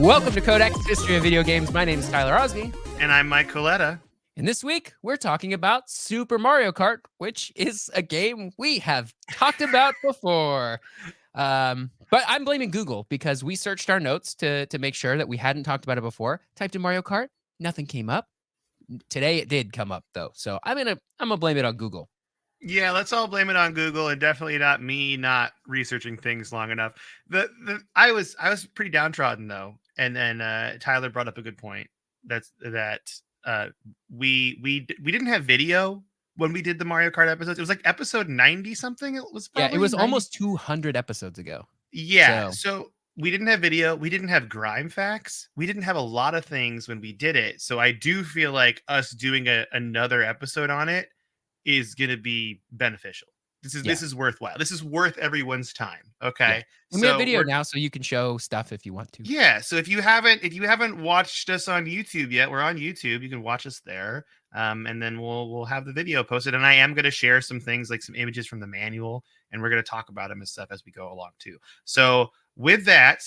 Welcome to Kodak's History of Video Games. My name is Tyler Osby. And I'm Mike Coletta. And this week, we're talking about Super Mario Kart, which is a game we have talked about before. But I'm blaming Google because we searched our notes to make sure that we hadn't talked about it before. Typed in Mario Kart, nothing came up. Today it did come up though, so I'm gonna blame it on Google. Yeah, let's all blame it on Google, and definitely not me not researching things long enough. I was pretty downtrodden though, and then Tyler brought up a good point. We didn't have video when we did the Mario Kart episodes. It was like episode 90 something. It was probably it was 90. Almost 200 episodes ago. Yeah, so we didn't have video. We didn't have grime facts. We didn't have a lot of things when we did it. So I do feel like us doing another episode on it is going to be beneficial. This is worthwhile. This is worth everyone's time. Okay. Yeah. And we have video now, so you can show stuff if you want to. Yeah. So if you haven't watched us on YouTube yet, we're on YouTube. You can watch us there. And then we'll have the video posted. And I am going to share some things, like some images from the manual, and we're going to talk about them and stuff as we go along too. So with that,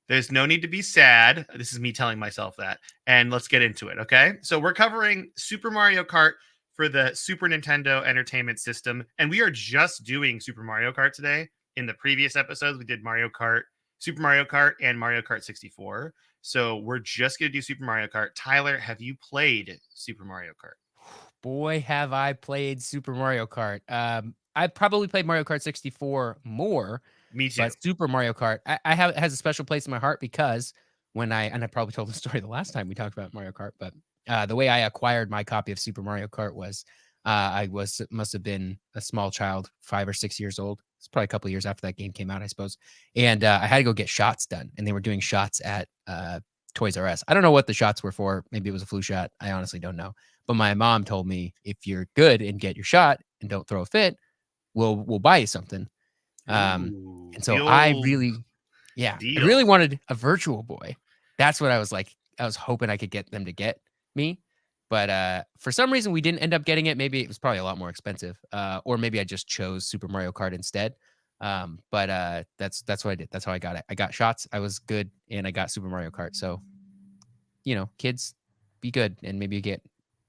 there's no need to be sad. This is me telling myself that. And let's get into it. Okay. So we're covering Super Mario Kart for the Super Nintendo Entertainment System. And we are just doing Super Mario Kart today. In the previous episodes, we did Mario Kart, Super Mario Kart, and Mario Kart 64. So we're just going to do Super Mario Kart. Tyler, have you played Super Mario Kart? Boy, have I played Super Mario Kart. I probably played Mario Kart 64 more. Me too. But Super Mario Kart, it has a special place in my heart because I probably told the story the last time we talked about Mario Kart, but the way I acquired my copy of Super Mario Kart was must have been a small child, 5 or 6 years old. It's probably a couple of years after that game came out, I suppose. And I had to go get shots done, and they were doing shots at Toys R Us. I don't know what the shots were for. Maybe it was a flu shot. I honestly don't know. But my mom told me, if you're good and get your shot and don't throw a fit, we'll buy you something. And so I really wanted a Virtual Boy. That's what I was like. I was hoping I could get them to get me, but for some reason we didn't end up getting it. Maybe it was probably a lot more expensive, or maybe I just chose Super Mario Kart instead. But that's what I did. That's how I got it. I got shots. I was good, and I got Super Mario Kart. So, kids, be good, and maybe you get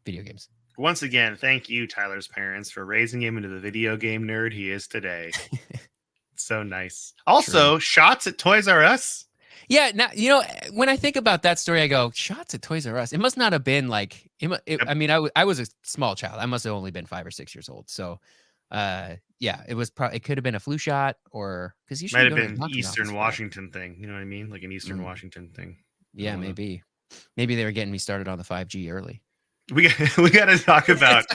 video games. Once again, thank you, Tyler's parents, for raising him into the video game nerd he is today. So nice. Also, True. Shots at Toys R Us. Yeah, now when I think about that story, I go, shots at Toys R Us. It must not have been like. I mean, I was a small child. I must have only been 5 or 6 years old. So, yeah, it was probably. It could have been a flu shot, or because you might have been Eastern Washington thing. You know what I mean? Like an Eastern Washington thing. Yeah, maybe they were getting me started on the 5G early. We got to talk about.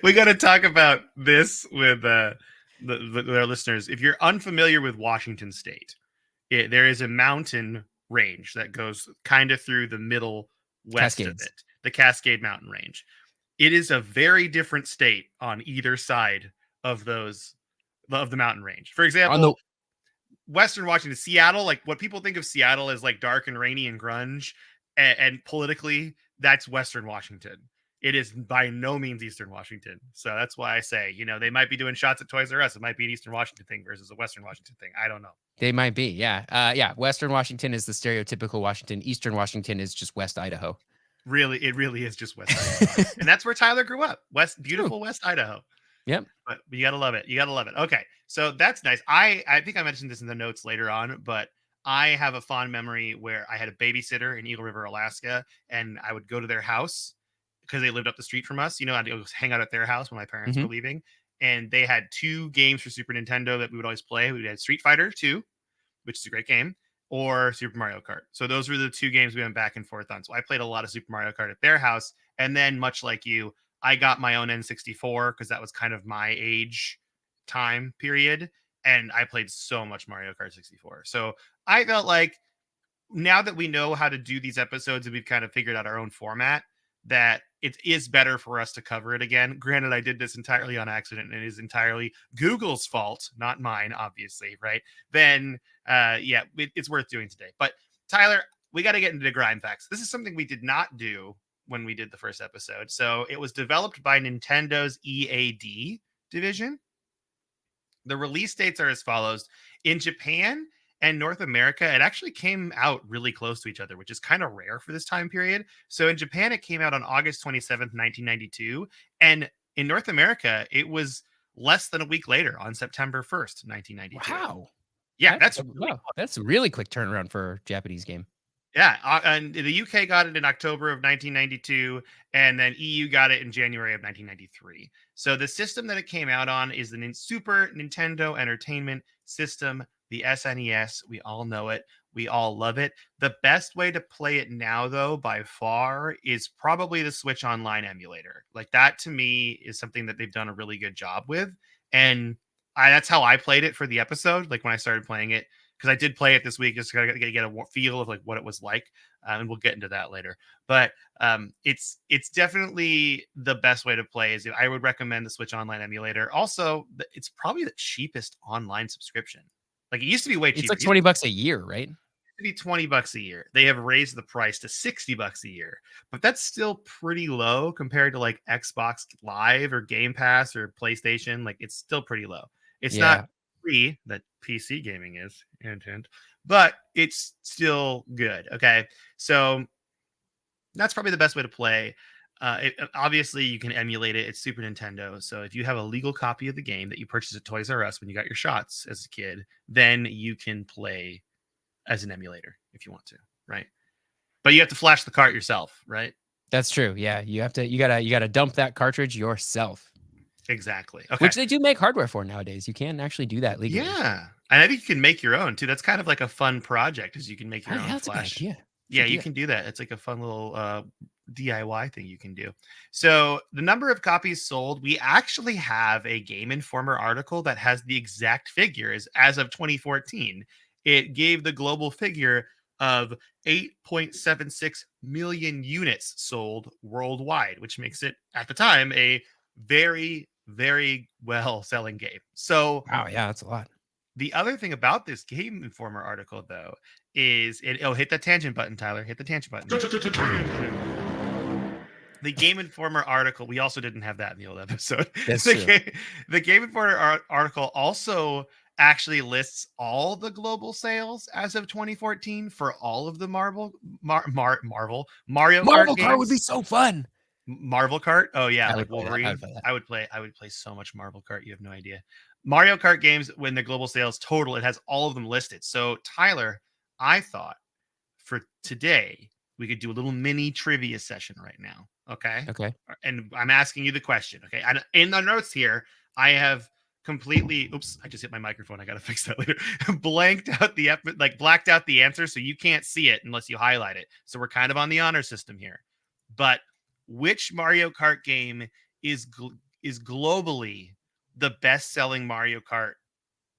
We got to talk about this with our listeners. If you're unfamiliar with Washington State, there is a mountain range that goes kind of through the middle west of it, the Cascade Mountain Range. It is a very different state on either side of the mountain range. For example, Western Washington, Seattle, like what people think of Seattle as like dark and rainy and grunge, and politically, that's Western Washington. It is by no means Eastern Washington. So that's why I say, they might be doing shots at Toys R Us. It might be an Eastern Washington thing versus a Western Washington thing. I don't know. They might be. Yeah. Western Washington is the stereotypical Washington. Eastern Washington is just West Idaho. It really is just West Idaho. And that's where Tyler grew up. Beautiful West Idaho. Yep. But you got to love it. Okay. So that's nice. I think I mentioned this in the notes later on, but I have a fond memory where I had a babysitter in Eagle River, Alaska, and I would go to their house because they lived up the street from us. I'd go hang out at their house when my parents were leaving. And they had 2 games for Super Nintendo that we would always play. We had Street Fighter 2, which is a great game, or Super Mario Kart. So those were the 2 games we went back and forth on. So I played a lot of Super Mario Kart at their house. And then, much like you, I got my own N64 because that was kind of my age time period. And I played so much Mario Kart 64. So I felt like now that we know how to do these episodes and we've kind of figured out our own format, that it is better for us to cover it again. Granted, I did this entirely on accident, and it is entirely Google's fault, not mine, obviously, right? Then, it's worth doing today. But Tyler, we got to get into the grime facts. This is something we did not do when we did the first episode. So it was developed by Nintendo's EAD division. The release dates are as follows. In Japan and North America, it actually came out really close to each other, which is kind of rare for this time period. So in Japan, it came out on August 27th, 1992. And in North America, it was less than a week later on September 1st, 1992. Wow. Yeah, that's really Wow. That's a really quick turnaround for a Japanese game. yeah, and the UK got it in October of 1992, and then EU got it in January of 1993. So the system that it came out on is the Super Nintendo Entertainment System, the SNES. We all know it. We all love it. The best way to play it now, though, by far, is probably the Switch Online emulator. Like that to me is something that they've done a really good job with, and that's how I played it for the episode. Like when I started playing it because I did play it this week just to get a feel of like what it was like, and we'll get into that later. But it's definitely the best way to play. Is I would recommend the Switch Online emulator. Also, it's probably the cheapest online subscription. Like it used to be way It's cheaper. like $20 a year, right? To be $20 a year. They have raised the price to $60 a year, but that's still pretty low compared to like Xbox Live or Game Pass or PlayStation. Like it's still pretty low. It's not Yeah. free that PC gaming is, hint, hint, but it's still good. Okay, so that's probably the best way to play. Obviously, you can emulate it. It's Super Nintendo. So if you have a legal copy of the game that you purchased at Toys R Us when you got your shots as a kid, then you can play as an emulator if you want to, right? But you have to flash the cart yourself, right? That's true. Yeah. You gotta dump that cartridge yourself. Exactly. Okay. Which they do make hardware for nowadays. You can actually do that legally. Yeah. And I think you can make your own too. That's kind of like a fun project is you can make Oh, your yeah, own that's a good flash. idea. Yeah, Should do you that. can do that. It's like a fun little DIY thing you can do. So the number of copies sold, we actually have a Game Informer article that has the exact figures as of 2014. It gave the global figure of 8.76 million units sold worldwide, which makes it at the time a very, very well selling game. So Wow, yeah, that's a lot. the other thing about this Game Informer article, though, is hit the tangent button, Tyler. Hit the tangent button. The Game Informer article, we also didn't have that in the old episode. That's true. The Game Informer article also actually lists all the global sales as of 2014 for all of the Mario Marvel Kart Kart would be games. so fun. Marvel Kart? Oh yeah, I like would play that. I Wolverine. would play that. I would play so much Marvel Kart. You have no idea. Mario Kart games when the global sales total, it has all of them listed. So Tyler, I thought for today we could do a little mini trivia session right now. Okay. Okay. And I'm asking you the question. Okay. And in the notes here, I have completely oops, I just hit my microphone. I gotta fix that later. Blacked out the answer, so you can't see it unless you highlight it. So we're kind of on the honor system here. But which Mario Kart game is is globally the best-selling Mario Kart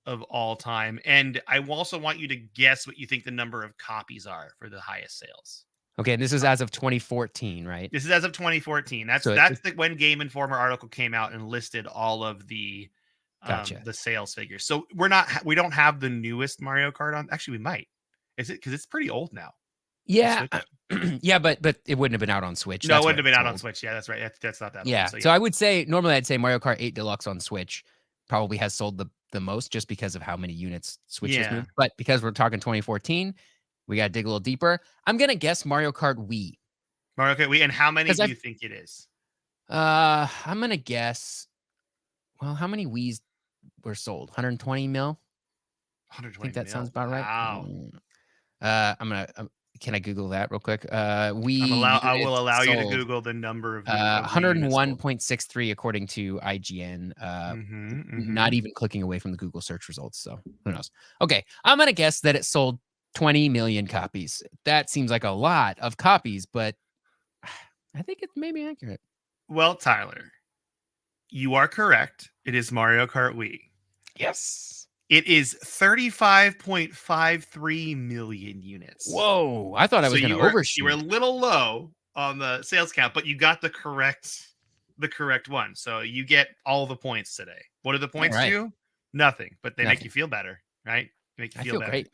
of all time? And I also want you to guess what you think the number of copies are for the highest sales. Okay, this is as of 2014, right? This is as of 2014. That's So that's the when Game Informer article came out and listed all of gotcha. the sales figures. So we don't have the newest Mario Kart on. Actually, we might. Is it because it's pretty old now? The Yeah. Switch. Yeah, but it wouldn't have been out on Switch. No, it That's why wouldn't have been it's out on old. Switch. Yeah, that's right. That's not that old. Yeah. So So yeah. I would say normally I'd say Mario Kart 8 Deluxe on Switch probably has sold the most just because of how many units Switch has Yeah. moved. But because we're talking 2014, we gotta dig a little deeper. I'm gonna guess Mario Kart Wii. Mario Kart. And how many Because do I you think it is? I'm gonna guess. Well, how many Wii's were sold? 120 mil? I think 120 that sounds mil. about right. Wow. I'm gonna. Can I Google that real quick? Wii I will units allow you to sold. Google the number of Wii units sold. 101.63 according to IGN. Mm-hmm, mm-hmm. Not even clicking away from the Google search results. So who knows? Okay, I'm gonna guess that it sold 20 million copies. That seems like a lot of copies, but I think it may be accurate. Well, Tyler, you are correct. It is Mario Kart Wii. Yes. It is 35.53 million units. Whoa! I thought I was gonna You were a overshoot. little low on the sales count, but you got the correct one. So you get all the points today. What do the All points right. do? Nothing, but they make you Nothing. feel better, right? Make you I feel feel better. great.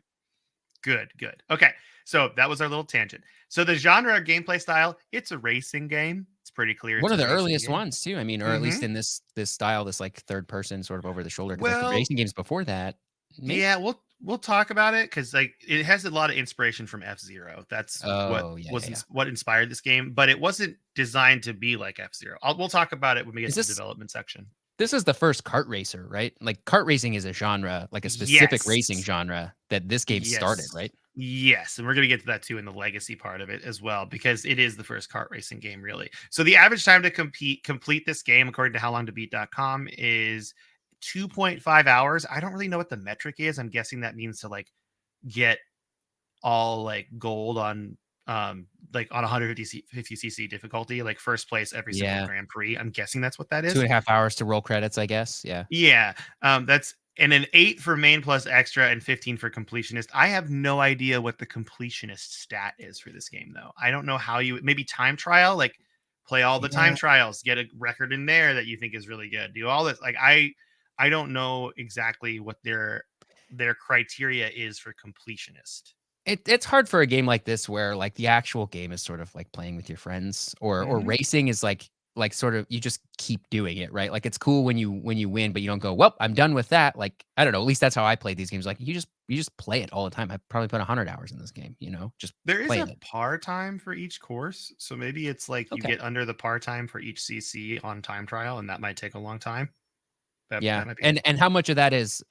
Good, good. Okay, so that was our little tangent. So the genre of gameplay style, it's a racing game. It's pretty clear it's One a of the racing earliest game. ones too. I mean, or at least Mm-hmm. in this style, this like third person sort of over the shoulder. Because like the Well, racing games before that, maybe yeah, we'll talk about it because like it has a lot of inspiration from F-Zero. That's Oh, yeah, yeah, yeah. what inspired this game, but it wasn't designed to be like F-Zero. We'll talk about it when we get Is to the this development section. this is the first kart racer, right? Like kart racing is a genre, like a specific racing Yes. genre that this game started, Yes. right? Yes, and we're going to get to that too in the legacy part of it as well because it is the first kart racing game really. So the average time to complete this game according to howlongtobeat.com is 2.5 hours. I don't really know what the metric is. I'm guessing that means to like get all like gold on like on 150cc difficulty, like first place every single Yeah. Grand Prix. I'm guessing that's what that is. 2.5 hours to roll credits, I guess. Yeah. Yeah, that's and an 8 for main plus extra and 15 for completionist. I have no idea what the completionist stat is for this game though. I don't know how you maybe time trial, like play all the time Yeah. trials, get a record in there that you think is really good. Do all this. Like I don't know exactly what their criteria is for completionist. It's hard for a game like this where, like, the actual game is sort of like playing with your friends or Mhm. racing is like sort of you just keep doing it, right? Like, it's cool when you win, but you don't go, "Well, I'm done with that." Like, I don't know, at least that's how I play these games. Like, you just play it all the time. I probably put 100 hours in this game, just There is a playing it. par time for each course, so maybe it's like you Okay. get under the par time for each CC on time trial, and that might take a long time. That Yeah. might be And cool. how much of that is,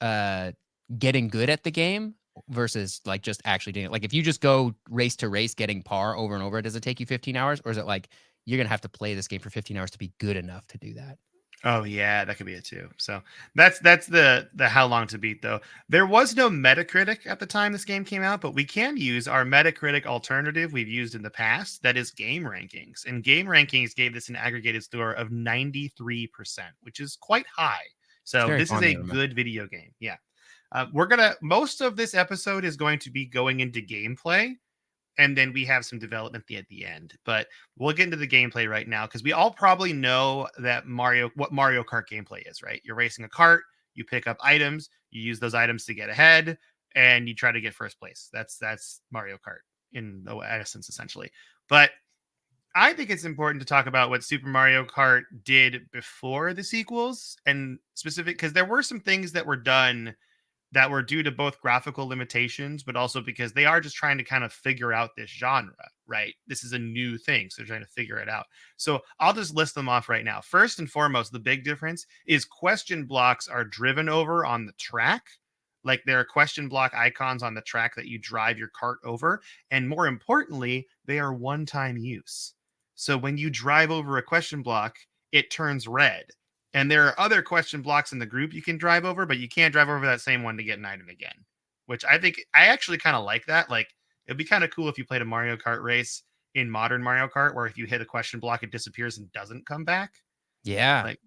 getting good at the game versus, like, just actually doing it? Like, if you just go race to race getting par over and over, does it take you 15 hours? Or is it like, you're gonna have to play this game for 15 hours to be good enough to do that? Oh yeah, that could be it too. So that's the how long to beat though. There was no Metacritic at the time this game came out, but we can use our Metacritic alternative we've used in the past. That is Game Rankings, and Game Rankings gave this an aggregated score of 93%, which is quite high. It's So very this is fond a memory. good video game. Yeah. We're gonna most of this episode is going to be going into gameplay, and then we have some development at the end. But we'll get into the gameplay right now because we all probably know that what Mario Kart gameplay is, right? You're racing a cart, you pick up items, you use those items to get ahead, and you try to get first place. That's Mario Kart in the essence, essentially. But I think it's important to talk about what Super Mario Kart did before the sequels and specific because there were some things that were done that were due to both graphical limitations, but also because they are just trying to kind of figure out this genre, right? This is a new thing. So they're trying to figure it out. So I'll just list them off right now. First and foremost, the big difference is question blocks are driven over on the track. Like there are question block icons on the track that you drive your cart over. And more importantly, they are one time use. So when you drive over a question block, it turns red. And there are other question blocks in the group you can drive over, but you can't drive over that same one to get an item again. Which I think I actually kind of like that. Like it'd be kind of cool if you played a Mario Kart race in modern Mario Kart where if you hit a question block, it disappears and doesn't come back. Yeah. Like,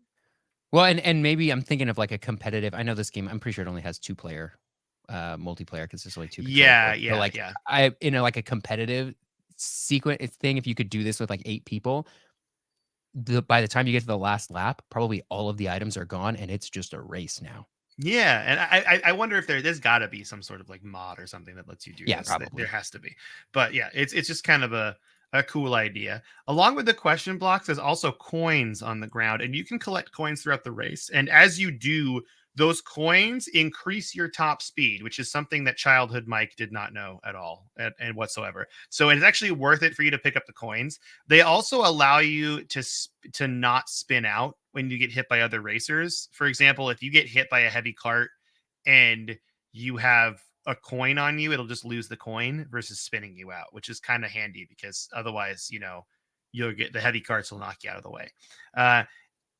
Well, and maybe I'm thinking of, like, a competitive. I know this game, I'm pretty sure it only has two-player, multiplayer because there's only 2 control yeah, ports. So, yeah, like, yeah. I in a, like, a competitive sequence thing, if you could do this with, like, 8 people, by the time you get to the last lap, probably all of the items are gone, and it's just a race now. Yeah, and I wonder if there's got to be some sort of like mod or something that lets you do Yeah, this. There probably. has to be, but yeah, it's just kind of a cool idea. Along with the question blocks, there's also coins on the ground, and you can collect coins throughout the race. And as you do, those coins increase your top speed, which is something that childhood Mike did not know at all and whatsoever. So it's actually worth it for you to pick up the coins. They also allow you to not spin out when you get hit by other racers. For example, if you get hit by a heavy cart and you have a coin on you, it'll just lose the coin versus spinning you out, which is kind of handy because otherwise, you'll get the heavy carts will knock you out of the way.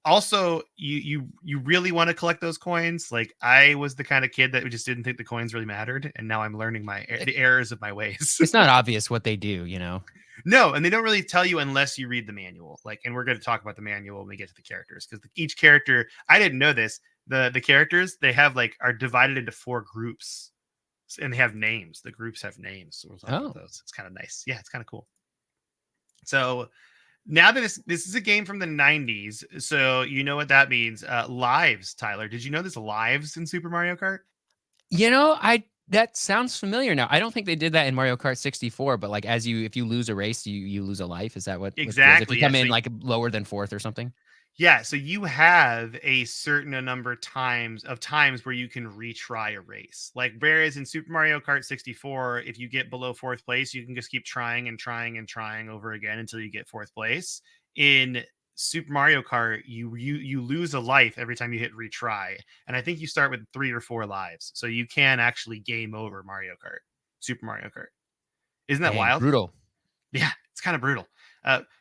Also, you really want to collect those coins. Like I was the kind of kid that just didn't think the coins really mattered, and now I'm learning It the errors of my ways. it's not obvious what they do, you know? No, and they don't really tell you unless you read the manual. Like, and we're going to talk about the manual when we get to the characters because each character, I didn't know this. The characters they have like are divided into 4 groups, and they have names. The groups have names, so we'll talk about Oh. those. It's kind of nice. Yeah, it's kind of cool. So now that this is a game from the 90s, so you know what that means. Lives, Tyler. Did you know there's lives in Super Mario Kart? You know, I That sounds familiar now. I don't think they did that in Mario Kart 64, but like if you lose a race, you lose a life. Is that what it is? If you Exactly. Yeah. come in like lower than fourth or something? Yeah, so you have a certain number times where you can retry a race. Like whereas in Super Mario Kart 64, if you get below fourth place, you can just keep trying and trying and trying over again until you get fourth place. In Super Mario Kart, you lose a life every time you hit retry, and I think you start with 3 or 4 lives, so you can actually game over Mario Kart, Super Mario Kart. Isn't that Dang, wild? brutal. Yeah, it's kind of brutal.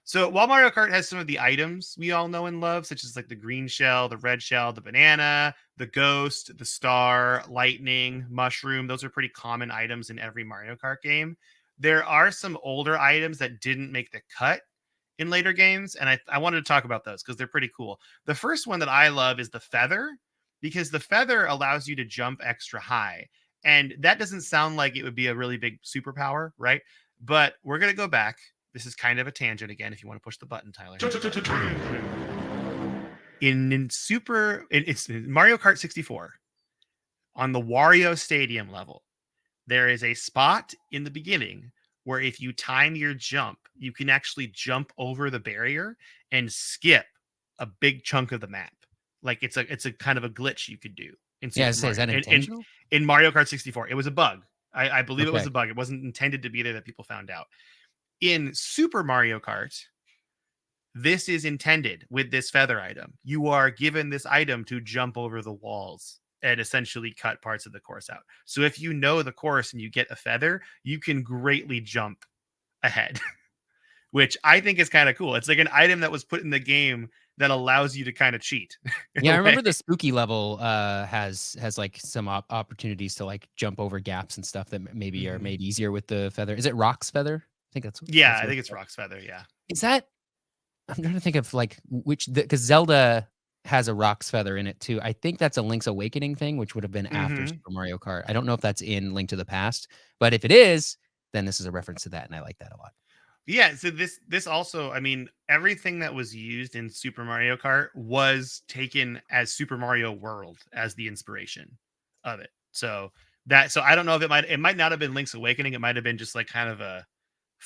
So while Mario Kart has some of the items we all know and love, such as like the green shell, the red shell, the banana, the ghost, the star, lightning, mushroom, those are pretty common items in every Mario Kart game. There are some older items that didn't make the cut in later games, and I wanted to talk about those because they're pretty cool. The first one that I love is the feather, because the feather allows you to jump extra high. And that doesn't sound like it would be a really big superpower, right? But we're going to go back. This is kind of a tangent again. If you want to push the button, Tyler. It's in Mario Kart 64 on the Wario Stadium level. There is a spot in the beginning where if you time your jump, you can actually jump over the barrier and skip a big chunk of the map. Like it's a kind of a glitch you could do in Yeah, I Super say, is Mario that intentional? in Mario Kart 64. It was a bug. I believe it was Okay. a bug. It wasn't intended to be there that people found out. In Super Mario Kart, this is intended with this feather item. You are given this item to jump over the walls and essentially cut parts of the course out. So if you know the course and you get a feather, you can greatly jump ahead, which I think is kind of cool. It's like an item that was put in the game that allows you to kind of cheat in Yeah, a I way. remember the spooky level has like some opportunities to like jump over gaps and stuff that maybe are Mhm. made easier with the feather. Is it Rock's feather? I think Yeah, that's I what think it's it's called. Rock's feather. Yeah. Is that I'm trying to think of like which because Zelda has a Rock's feather in it too. I think that's a Link's Awakening thing, which would have been after Hmm. Super Mario Kart. I don't know if that's in Link to the Past, but if it is, then this is a reference to that, and I like that a lot. Yeah, so this also, I mean, everything that was used in Super Mario Kart was taken as Super Mario World as the inspiration of it. So I don't know if it might not have been Link's Awakening. It might have been just like kind of a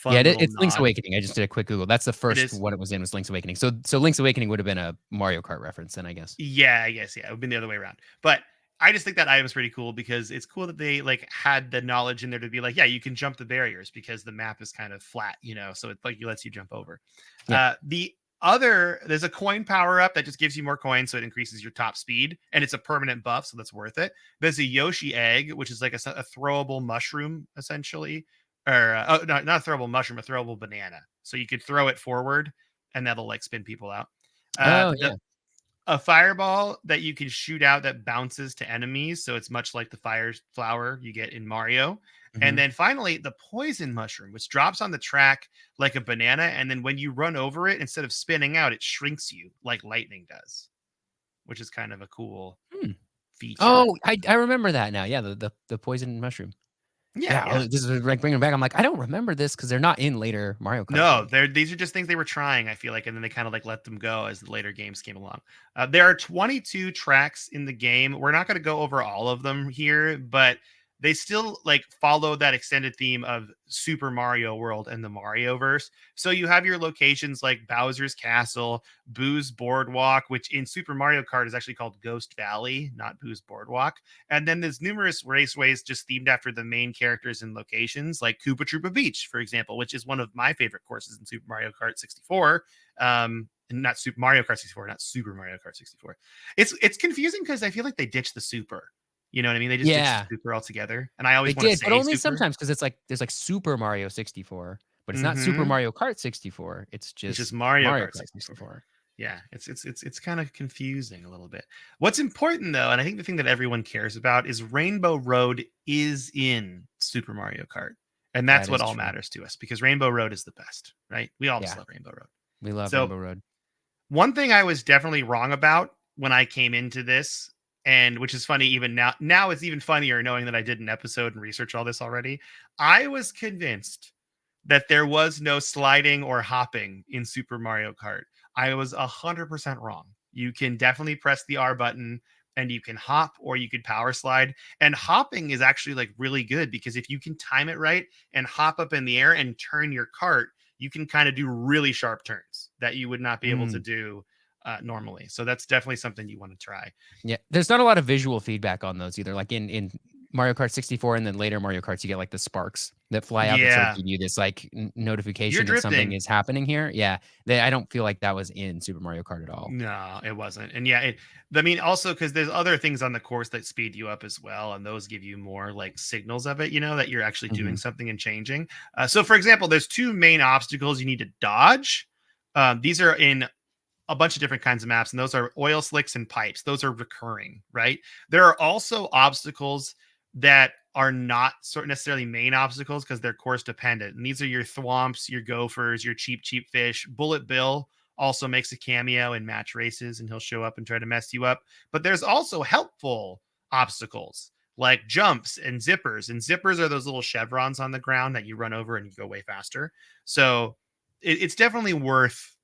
Yeah, fun little it's Link's nod. Awakening. I just did a quick Google. That's the It first is. one it was in was Link's Awakening. So Link's Awakening would have been a Mario Kart reference then, I guess. Yeah, I guess, yeah, it would been the other way around. But I just think that item's pretty cool because it's cool that they like had the knowledge in there to be like, yeah, you can jump the barriers because the map is kind of flat, so it like lets you jump over. Yeah. There's a coin power up that just gives you more coins, so it increases your top speed, and it's a permanent buff, so that's worth it. There's a Yoshi egg, which is like a throwable mushroom, essentially, or oh, no, not a throwable mushroom, a throwable banana. So you could throw it forward, and that'll like spin people out. Oh, The yeah. a fireball that you can shoot out that bounces to enemies, so it's much like the fire flower you get in Mario. And Mhm. then finally, the poison mushroom, which drops on the track like a banana, and then when you run over it, instead of spinning out, it shrinks you like lightning does, which is kind of a cool Hmm. feature. Oh, I remember that now. Yeah, the poison mushroom. Yeah, Yeah, yeah. this is like bringing it back. I'm like, I don't remember this because they're not in later Mario Kart No, games. these are just things they were trying, I feel like, and then they kind of like let them go as the later games came along. There are 22 tracks in the game. We're not going to go over all of them here, but they still like follow that extended theme of Super Mario World and the Mario verse. So you have your locations like Bowser's Castle, Boo's Boardwalk, which in Super Mario Kart is actually called Ghost Valley, not Boo's Boardwalk. And then there's numerous raceways just themed after the main characters and locations, like Koopa Troopa Beach, for example, which is one of my favorite courses in Super Mario Kart 64. And not Super Mario Kart 64, not Super Mario Kart 64. It's confusing because I feel like they ditched the super. You know what I mean? They just ditched the Yeah, super altogether. And I they always want to did, but say only super. sometimes because it's like there's like Super Mario 64, but it's not Super Mm-hmm. Mario Kart 64. It's It's just just Mario Mario Kart Kart 64. 64. Yeah, it's kind of confusing a little bit. What's important though, and I think the thing that everyone cares about is Rainbow Road is in Super Mario Kart. And that's That what is all true. matters to us because Rainbow Road is the best, right? We all just Yeah, love Rainbow Road. we love So, Rainbow Road. one thing I was definitely wrong about when I came into this, and which is funny even now, now it's even funnier knowing that I did an episode and research all this already. I was convinced that there was no sliding or hopping in Super Mario Kart. I was 100% wrong. You can definitely press the R button and you can hop or you could power slide. And hopping is actually like really good because if you can time it right and hop up in the air and turn your cart, you can kind of do really sharp turns that you would not be able to Mm. do normally. So that's definitely something you want to try. Yeah, there's not a lot of visual feedback on those either. Like in Mario Kart 64 and then later Mario Karts, you get like the sparks that fly out that sort of Yeah, give you this like you're notification that something drifting. is happening here. Yeah, I don't feel like that was in Super Mario Kart at all. No, it wasn't. And yeah, I mean, also because there's other things on the course that speed you up as well, and those give you more like signals of it, that you're actually doing Hmm. something and changing. So, for example, there's two main obstacles you need to dodge. These are in a bunch of different kinds of maps, and those are oil slicks and pipes. Those are recurring, right? There are also obstacles that are not sort of necessarily main obstacles because they're course dependent. And these are your thwomps, your gophers, your cheap fish. Bullet Bill also makes a cameo in match races, and he'll show up and try to mess you up. But there's also helpful obstacles like jumps and zippers. And zippers are those little chevrons on the ground that you run over and you go way faster. So it's definitely worth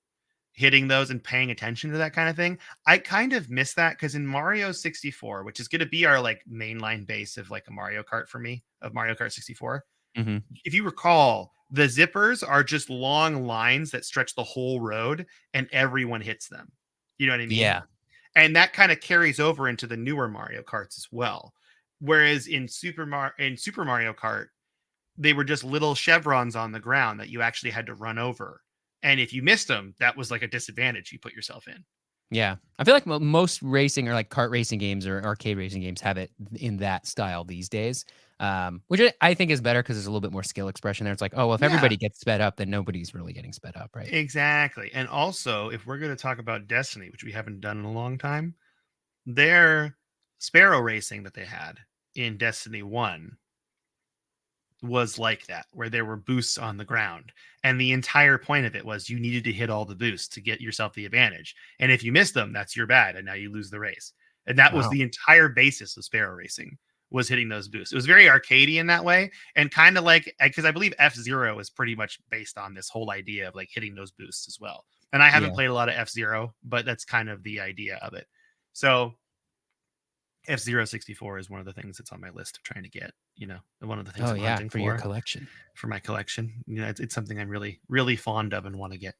hitting those and paying attention to that kind of thing. I kind of miss that because in Mario 64, which is going to be our like mainline base of like a Mario Kart for me, of Mario Kart 64, Hmm. if you recall, the zippers are just long lines that stretch the whole road and everyone hits them. You know what I mean? Yeah, And that kind of carries over into the newer Mario Karts as well. Whereas in Super Mario Kart, they were just little chevrons on the ground that you actually had to run over. And if you missed them, that was like a disadvantage you put yourself in. yeah. I feel like most racing or like kart racing games or arcade racing games have it in that style these days, which I think is better because there's a little bit more skill expression there. It's like, oh well, if Yeah, everybody gets sped up, then nobody's really getting sped up, right? exactly. And also, if we're going to talk about Destiny, which we haven't done in a long time, their sparrow racing that they had in Destiny 1 was like that, where there were boosts on the ground. And the entire point of it was you needed to hit all the boosts to get yourself the advantage. And if you miss them, that's your bad. And now you lose the race. And that was Wow. the entire basis of sparrow racing was hitting those boosts. It was very arcadey in that way. And kind of like, because I believe F-Zero is pretty much based on this whole idea of like hitting those boosts as well. And I haven't Yeah. played a lot of F-Zero, but that's kind of the idea of it. So F-Zero 64 is one of the things that's on my list of trying to get, one of the things Oh I'm yeah, hunting for your for collection. my collection. It's something I'm really, really fond of and want to get.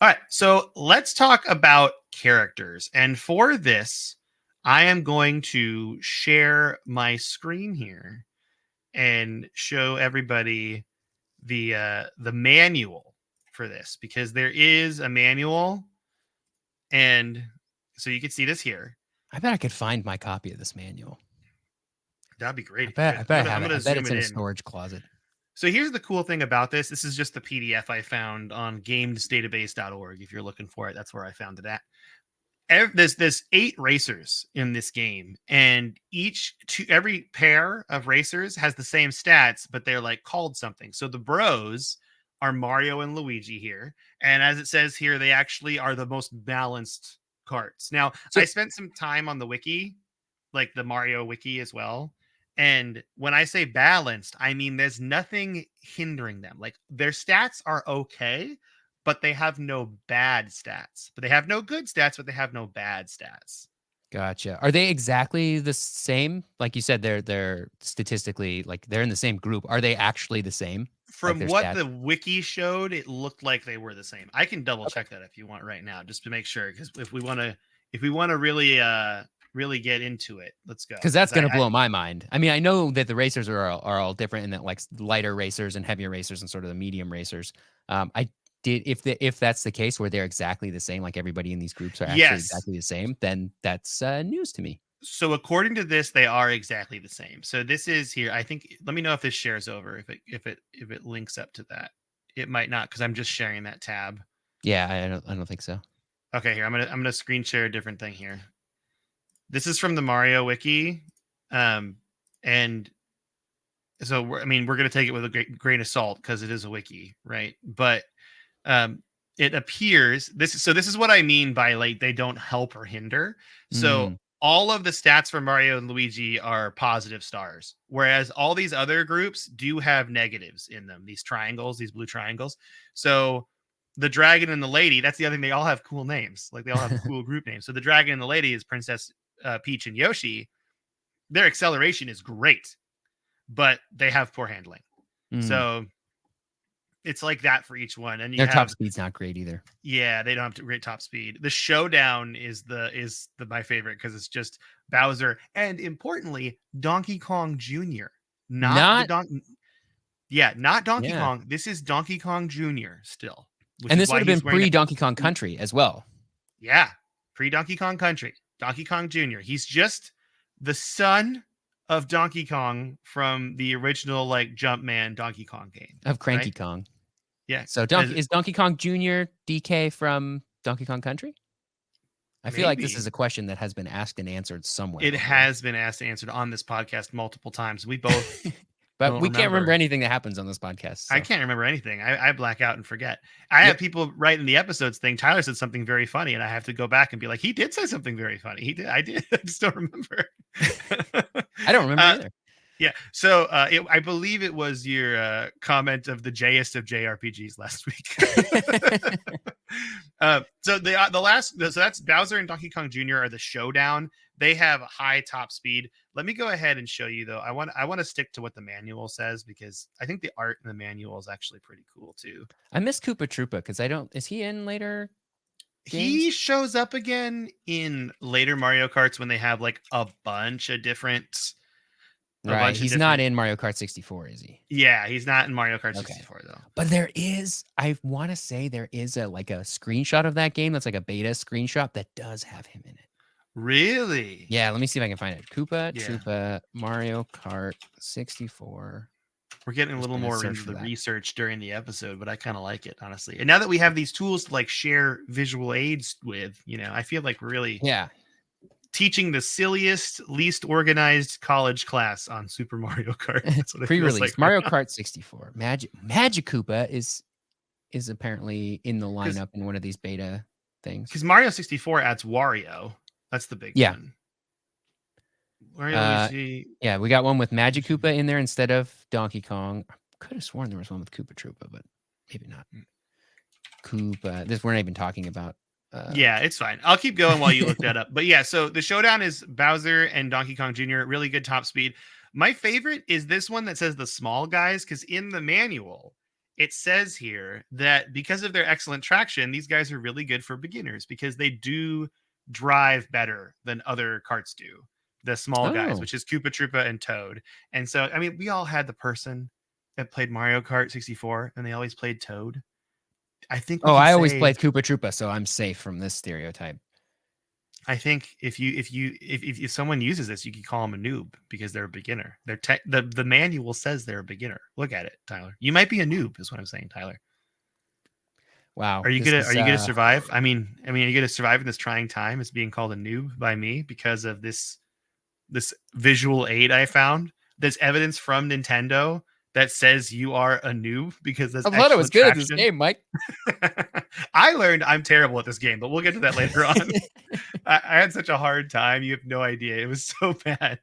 All right. So let's talk about characters. And for this, I am going to share my screen here and show everybody the manual for this because there is a manual, and so you can see this here. I bet I could find my copy of this manual. That'd be great I if you bet could. I I'm bet I gonna I'm have it. I gonna bet zoom it's it in a in. storage closet. So here's the cool thing about this. This is just the PDF I found on gamesdatabase.org. If you're looking for it, that's where I found it at. There's 8 racers in this game, and every pair of racers has the same stats, but they're like called something. So the bros are Mario and Luigi here, and as it says here, they actually are the most balanced carts. Now, I So spent some time on the wiki, like the Mario wiki as well. And when I say balanced, I mean there's nothing hindering them. Like their stats are okay, but they have no bad stats. But they have no good stats, but they have no bad stats. gotcha. Are they exactly the same? Like you said, they're statistically like they're in the same group. Are they actually the same? Like From their what stats? the wiki showed, it looked like they were the same. I can double Okay. check that if you want right now, just to make sure. Because if we want to really get into it, let's go. Because Because that's I, gonna I blow my mind. I mean, I know that the racers are all different, and that like lighter racers and heavier racers and sort of the medium racers. I did if that's the case where they're exactly the same, like everybody in these groups are actually yes. exactly the same, then that's news to me. So according to this, they are exactly the same. So this is here. I think. Let me know if this shares over. If it links up to that. It might not because I'm just sharing that tab. Yeah, I don't think so. Okay, here I'm gonna screen share a different thing here. This is from the Mario wiki, and so we're gonna take it with a grain of salt because it is a wiki, right? But um it appears this is what I mean by like they don't help or hinder. So Mm, all of the stats for Mario and Luigi are positive stars, whereas all these other groups do have negatives in them, these triangles, these blue triangles. So the dragon and the lady, that's the other thing, they all have cool names, like they all have cool group names. So the dragon and the lady is Princess Peach and Yoshi, their acceleration is great, but they have poor handling. Mm. So it's like that for each one. And you Their top have, speed's not great either. yeah, they don't have great top speed. The showdown is the my favorite because it's just Bowser and importantly Donkey Kong Jr. Not the Not Donkey. Yeah, not Donkey yeah. Kong. This is Donkey Kong Jr. still, which And is this would why have been he's wearing pre that. Donkey Kong Country as well. Yeah, pre Donkey Kong Country, Donkey Kong Jr. He's just the son of Donkey Kong from the original like Jumpman Donkey Kong game, Of Cranky right? Kong. Yeah, So is Donkey Kong Jr. DK from Donkey Kong Country? I feel like this is maybe. a question that has been asked and answered somewhere It before. has been asked and answered on this podcast multiple times. We both But don't we can't remember remember. anything that happens on this podcast. I So can't remember anything. I black out and forget. I have yep. people write in the episodes thing. Tyler said something very funny, and I have to go back and be like, he did say something very funny. He did. I did. I just don't remember. I don't remember uh, either. yeah. So I believe it was your comment of the Jayest of JRPGs last week. So the last, so that's Bowser and Donkey Kong Jr. are the showdown. They have high top speed. Let me go ahead and show you though. I want to stick to what the manual says because I think the art in the manual is actually pretty cool too. I miss Koopa Troopa because I don't. Is he in later games? He shows up again in later Mario Karts when they have like a bunch of different. Right. He's not in Mario Kart 64, is he? Yeah, he's not in Mario Kart Okay. 64 though. But there is, I want to say there is a screenshot of that game that's like a beta screenshot that does have him in it. Really? Yeah, let me see if I can find it. Koopa Yeah. Troopa Mario Kart 64. We're getting a little gonna more search into for the that. research during the episode, but I kind of like it, honestly. And now that we have these tools to like share visual aids with, I feel like we're really Yeah. teaching the silliest, least organized college class on Super Mario Kart. That's what it feels Pre-release like. Mario Kart 64. Magic Koopa is apparently in the lineup in one of these beta things. Because Mario 64 adds Wario. That's the big Yeah. one. Wario, let me see. Yeah, we got one with Magic Koopa in there instead of Donkey Kong. I could have sworn there was one with Koopa Troopa, but maybe not. Koopa. This we're not even talking about. Yeah, it's fine. I'll keep going while you look that up. But yeah, so the showdown is Bowser and Donkey Kong Jr. Really good top speed. My favorite is this one that says the small guys, because in the manual, it says here that because of their excellent traction, these guys are really good for beginners because they do drive better than other carts do. The small guys, Oh. which is Koopa Troopa and Toad. And so, I mean, we all had the person that played Mario Kart 64 and they always played Toad. I think we can I always say played Koopa Troopa, so I'm safe from this stereotype. I think if someone uses this, you can call them a noob because they're a beginner. The manual says they're a beginner. Look at it, Tyler. You might be a noob, is what I'm saying, Tyler. Wow. Are you gonna survive? I mean, are you gonna survive in this trying time as being called a noob by me because of this visual aid I found? There's evidence from Nintendo that says you are a noob because that's I thought I was excellent good at this traction. game, Mike. I learned I'm terrible at this game, but we'll get to that later on. I had such a hard time. You have no idea. It was so bad.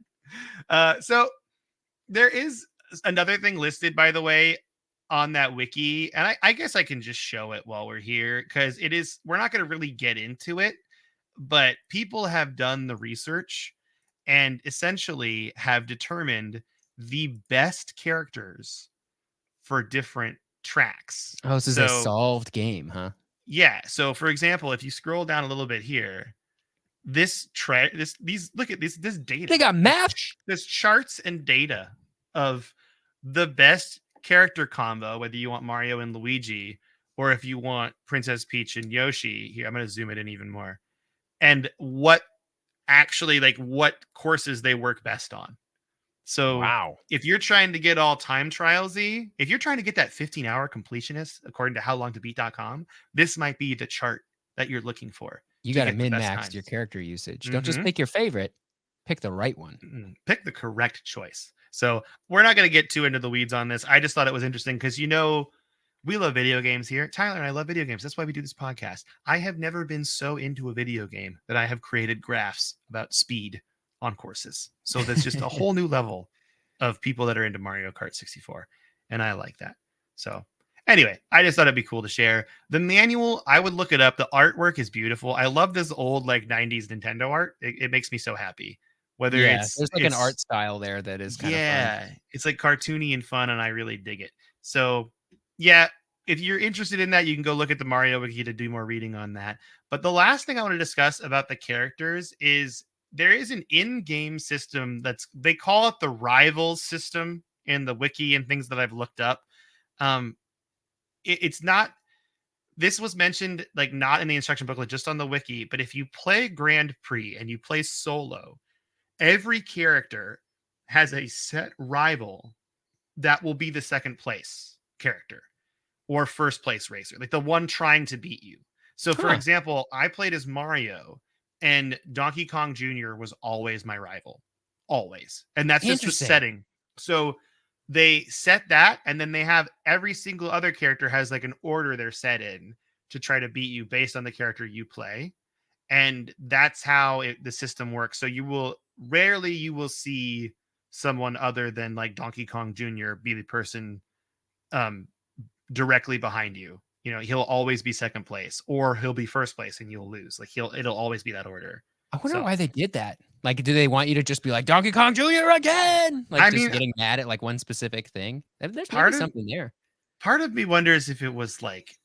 So there is another thing listed, by the way, on that wiki. And I guess I can just show it while we're here because we're not going to really get into it, but people have done the research and essentially have determined the best characters for different tracks. Oh, this is a solved game, huh? Yeah. So for example, if you scroll down a little bit here, this look at this data. They got math. This charts and data of the best character combo, whether you want Mario and Luigi or if you want Princess Peach and Yoshi. Here, I'm going to zoom it in even more. And what courses they work best on. So wow. If you're trying to get all time trialsy, if you're trying to get that 15-hour completionist, according to howlongtobeat.com, this might be the chart that you're looking for. You got to min-max your character usage. Don't just pick your favorite. Pick the right one. Pick the correct choice. So we're not going to get too into the weeds on this. I just thought it was interesting because, we love video games here. Tyler and I love video games. That's why we do this podcast. I have never been so into a video game that I have created graphs about speed on courses. So that's just a whole new level of people that are into Mario Kart 64. And I like that. So, Anyway, I just thought it'd be cool to share. The manual, I would look it up. The artwork is beautiful. I love this old like 90s Nintendo art. It makes me so happy. Whether Yeah, it's there's like an it's art style there that is kind of fun. yeah, it's like cartoony and fun, and I really dig it. So, yeah, if you're interested in that, you can go look at the Mario Wiki to do more reading on that. But the last thing I want to discuss about the characters is there is an in-game system that's they call it the Rivals system in the wiki and things that I've looked up. Um, it's not. This was mentioned like not in the instruction booklet, just on the wiki. But if you play Grand Prix and you play solo, every character has a set rival that will be the second place character or first place racer, like the one trying to beat you. So, for Huh. example, I played as Mario, and Donkey Kong Jr. was always my rival, always. And that's just the Interesting. setting. So, they set that, and then they have every single other character has like an order they're set in to try to beat you based on the character you play. And that's how the system works. So you will see someone other than like Donkey Kong Jr. be the person um directly behind you. You know, he'll always be second place, or he'll be first place and you'll lose. Like it'll always be that order. I wonder So why they did that. Like, do they want you to just be like Donkey Kong Jr. again? Like, I just mean, getting mad at like one specific thing? There's maybe part of something there. part of me wonders if it was like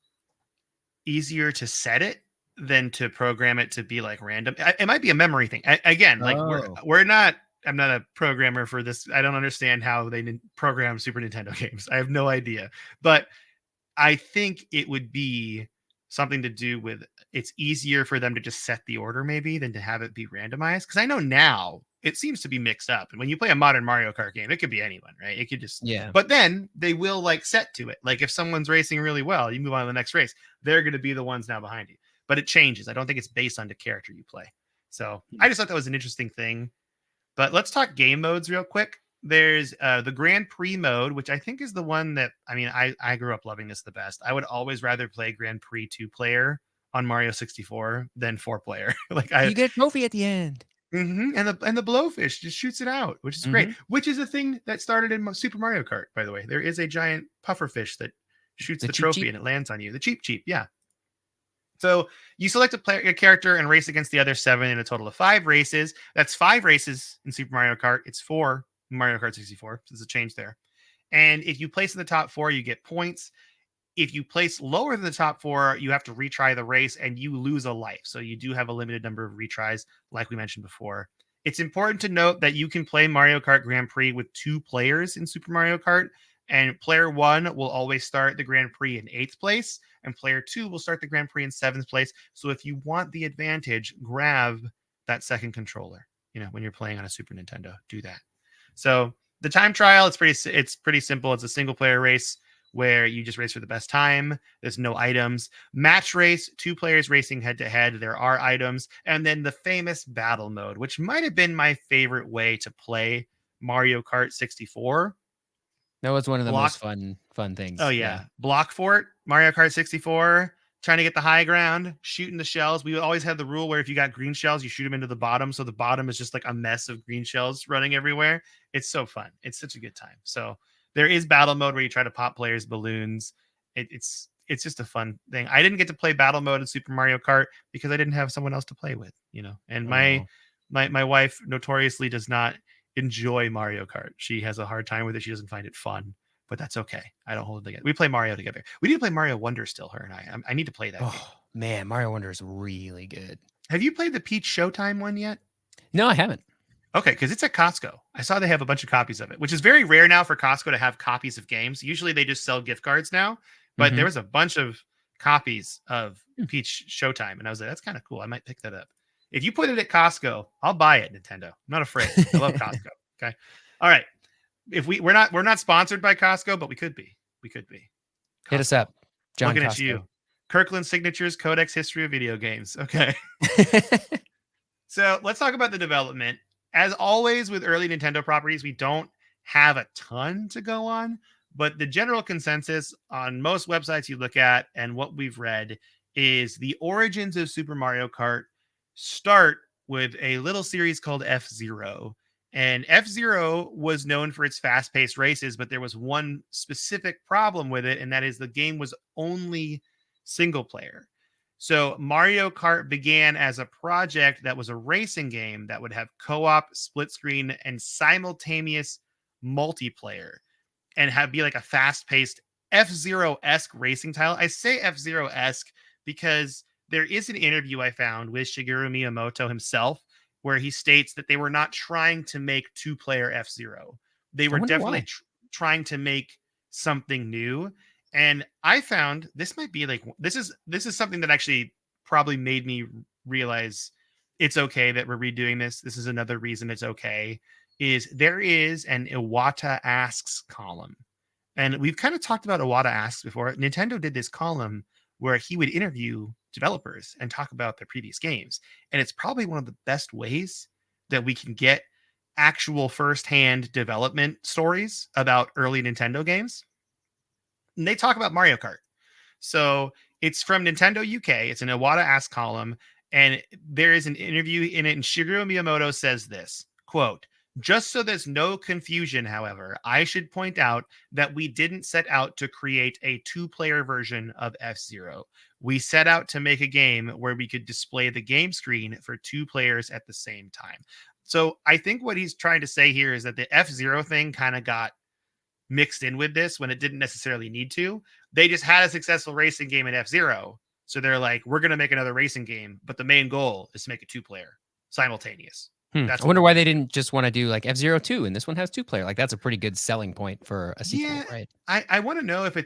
easier to set it than to program it to be like random. It might be a memory thing. Again, like Oh, we're not. I'm not a programmer for this. I don't understand how they program Super Nintendo games. I have no idea. But I think it would be something to do with it's easier for them to just set the order maybe than to have it be randomized. Because I know now it seems to be mixed up. And when you play a modern Mario Kart game, it could be anyone, right? It could just, yeah. but then they will like set to it. Like if someone's racing really well, you move on to the next race, they're going to be the ones now behind you. But it changes. I don't think it's based on the character you play. So Hmm. I just thought that was an interesting thing. But let's talk game modes real quick. There's the Grand Prix mode, which I think is the one that I mean, I grew up loving this the best. I would always rather play Grand Prix 2 player on Mario 64 than 4 player. like I You get a trophy at the end. and the blowfish just shoots it out, which is great. Hmm. Which is a thing that started in Super Mario Kart, by the way. There is a giant puffer fish that shoots The the cheap trophy cheap. and it lands on you. The cheap, yeah. So you select a character and race against the other 7 in a total of 5 races. That's 5 races in Super Mario Kart. It's 4 in Mario Kart 64. So there's a change there. And if you place in the top 4, you get points. If you place lower than the top 4, you have to retry the race and you lose a life. So you do have a limited number of retries, like we mentioned before. It's important to note that you can play Mario Kart Grand Prix with 2 players in Super Mario Kart, and player 1 will always start the Grand Prix in 8th place, and player 2 will start the Grand Prix in 7th place. So if you want the advantage, grab that second controller. You know, when you're playing on a Super Nintendo, do that. So the time trial, it's pretty simple. It's a single player race where you just race for the best time. There's no items. Match race, 2 players racing head to head. There are items. And then the famous battle mode, which might have been my favorite way to play Mario Kart 64. That was one of the Block most fun Oh things. Yeah. yeah, block fort, Mario Kart 64, trying to get the high ground, shooting the shells. We always had the rule where if you got green shells, you shoot them into the bottom, so the bottom is just like a mess of green shells running everywhere. It's so fun. It's such a good time. So there is battle mode where you try to pop players' balloons. It's just a fun thing. I didn't get to play battle mode in Super Mario Kart because I didn't have someone else to play with, you know. And my Oh. my my wife notoriously does not enjoy Mario Kart. She has a hard time with it. She doesn't find it fun, but that's okay. I don't hold it together. We play Mario together. We need to play Mario Wonder still, her and I. I need to play that game. Oh man, Mario Wonder is really good. Have you played the Peach Showtime one yet? No, I haven't. Okay, because it's at Costco. I saw they have a bunch of copies of it, which is very rare now for Costco to have copies of games. Usually they just sell gift cards now, but Hmm. there was a bunch of copies of Peach Showtime, and I was like, that's kind of cool. I might pick that up. If you put it at Costco, I'll buy it, Nintendo. I'm not afraid. I love Costco. Okay. All right. If we're not sponsored by Costco, but we could be. We could be. Hit us Costco. up, John Looking at Costco. you. Kirkland Signatures Codex History of Video Games. Okay. So let's talk about the development. As always with early Nintendo properties, we don't have a ton to go on, but the general consensus on most websites you look at and what we've read is the origins of Super Mario Kart start with a little series called F Zero. And F-Zero was known for its fast-paced races, but there was one specific problem with it, and that is the game was only single player. So Mario Kart began as a project that was a racing game that would have co-op, split screen, and simultaneous multiplayer and have be like a fast-paced F-Zero-esque racing title. I say F-Zero-esque because there is an interview I found with Shigeru Miyamoto himself where he states that they were not trying to make two-player F-Zero. They I were wonder definitely why. trying to make something new. And I found this might be like this is something that actually probably made me realize it's okay that we're redoing this. This is another reason it's okay is there is an Iwata Asks column. And we've kind of talked about Iwata Asks before. Nintendo did this column where he would interview developers and talk about their previous games. And it's probably one of the best ways that we can get actual firsthand development stories about early Nintendo games. And they talk about Mario Kart. So it's from Nintendo UK. It's an Iwata Ask column, and there is an interview in it. And Shigeru Miyamoto says this quote, just so there's no confusion, however, I should point out that we didn't set out to create a two-player version of F-Zero. We set out to make a game where we could display the game screen for two players at the same time. So I think what he's trying to say here is that the F-Zero thing kind of got mixed in with this when it didn't necessarily need to. They just had a successful racing game in F-Zero. So they're like, we're going to make another racing game, but the main goal is to make a two-player simultaneous. That's I what wonder we're why going to they do. didn't just want to do like F-Zero 2 and this one has two player. Like that's a pretty good selling point for a Yeah, sequel, right? I want to know if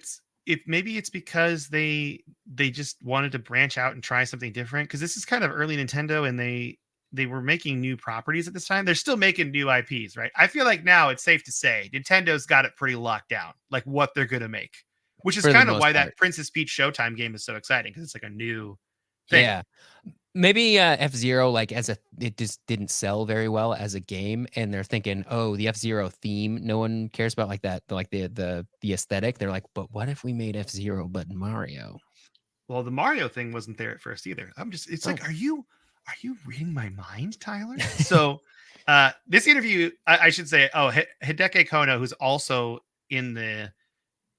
maybe it's because they just wanted to branch out and try something different because this is kind of early Nintendo and they were making new properties at this time. They're still making new IPs, right? I feel like now it's safe to say Nintendo's got it pretty locked down, like what they're gonna make, which is For the kind of most why that part. Princess Peach Showtime game is so exciting because it's like a new thing. Yeah. Maybe F-Zero like as a it just didn't sell very well as a game and they're thinking, "Oh, the F-Zero theme, no one cares about like that, like the aesthetic." They're like, "But what if we made F-Zero but Mario?" Well, the Mario thing wasn't there at first either. It's Oh. like, are you reading my mind, Tyler? So this interview, I should say, Hideki Kono, who's also in the